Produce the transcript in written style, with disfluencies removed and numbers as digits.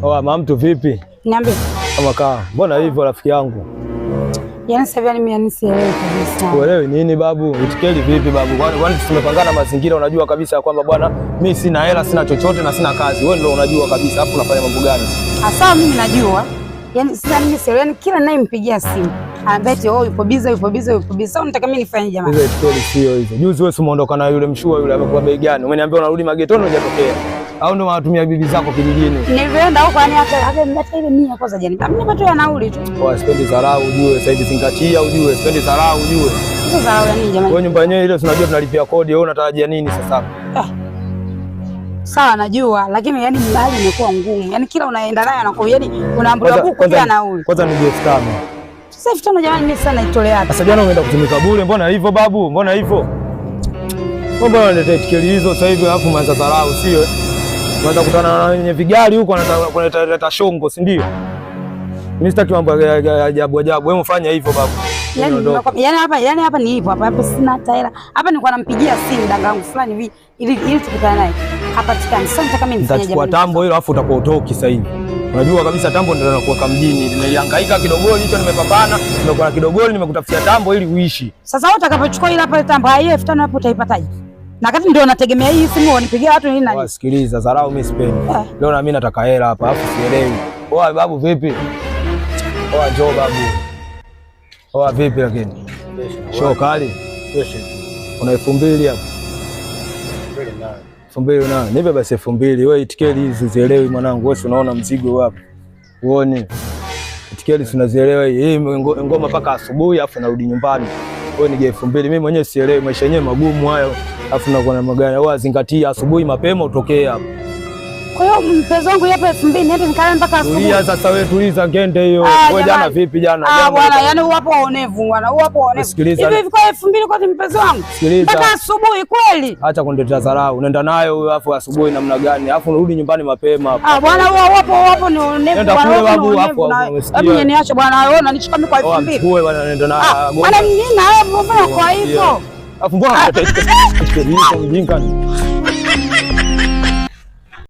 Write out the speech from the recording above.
Oh, mamtu vipi? Niambie. Kama kaa. Mbona hivyo rafiki yangu? Yaani sasa hivi mimi sielewi kabisa. Uelewi nini babu? Itikeli vipi babu? Kwani tumepangana mazingira, unajua kabisa kwamba bwana mimi sina hela, sina chochote na sina kazi. Wewe ndio unajua kabisa hapo unafanya mambo gani? Sawa, mimi najua. Yaani sasa mimi sielewi, yaani kila ninayempigia simu anabeti yupo busy. Sasa unataka mimi nifanye jamani? Hizo itikeli sio hizo. Juzi wewe umeondoka na yule mshua yule, amekuwa bei gani? Umeniambia unarudi magetoni hujatokea. Au ndio wanatumia bibi zako kijijini? Nilienda huko yani hata ile 100 kwanza jani. Mimi nipato ya nauli tu. Kwa sipendi dharau ujue, sasa hivi zingatia ujue, sipendi dharau ujue. Sasa dharau ya nini jamani? Wewe nyumba yenyewe ile unajua tunalipia kodi, wewe unatarajia nini sasa? Sawa najua, lakini yani hali imekuwa ngumu. Yani kila unaenda naye anakuwa yani unaambiwa kukuja nauli. Kwanza ni 5,000. Sasa 5,000 jamani, mimi sana naitolea hapa. Sasa jana umeenda kutumika bure, mbona hivyo babu? Mbona hivyo? Mbona unaleta itikeli hizo sasa hivi alafu umeanza dharau sio? Unaanza kukutana na wenye vigari huko wanaleta shongo, si ndio? Mimi sitaki mambo ya ajabu. Wewe mfanya hivyo babu. Yani hapa ni hivyo hapa sina hata hela. Hapa nilikuwa nampigia simu dangangu fulani hivi ili tukutane naye. Hapatikani. Sasa nataka mimi nifanye jambo. Nitachukua tambo hilo alafu utakuwa utoki sasa hivi. Unajua kabisa tambo ndio nakuweka mjini. Nimehangaika kidogoli hicho, nimepambana, nimekuwa na kidogoli, nimekutafutia tambo ili uishi. Sasa wewe utakapochukua ile hapa tambo hiyo 5,000 hapo utaipataje? Na kati ndio nategemea hii simu wanipigia watu nini nani? Wasikiliza, dharau mimi sipendi. Leo na mimi nataka hela hapa, alafu sielewi. Oa babu vipi? Oa njoo babu. Oa vipi lakini? Show kali. Una 2,000 hapo. 2,000 na. Nipe basi 2,000. Wewe itikeli hizi zielewi mwanangu. Wewe unaona mzigo hapa. Uone. Itikeli tunazielewa hii ngoma mpaka asubuhi alafu narudi nyumbani. Wewe nige 2,000. Mimi mwenyewe sielewi, maisha yenyewe magumu hayo. Alafu nakuwa na magani. Wewe zingatia asubuhi mapema utokee hapa. Kwa hiyo mpenzi wangu hapa 2,000 niende nikale mpaka asubuhi. Tulia sasa wewe, tuliza ngende hiyo. Wewe jana vipi jana? Bwana, yani uwapo waonevu bwana, uwapo waonevu. Hivi kwa 2,000 kwa mpenzi wangu. Mpaka asubuhi kweli? Acha kuniletea dharau. Unaenda nayo huyo afu asubuhi namna gani? Alafu unarudi nyumbani mapema hapo. Bwana, wapo ni waonevu bwana. Nenda babu hapo. Hebu niache bwana, wewe unanichukua mimi kwa 2,000. Wewe bwana nenda na. Bwana nini na wewe mbona kwa hivyo? Afu mbona unataka mjinga?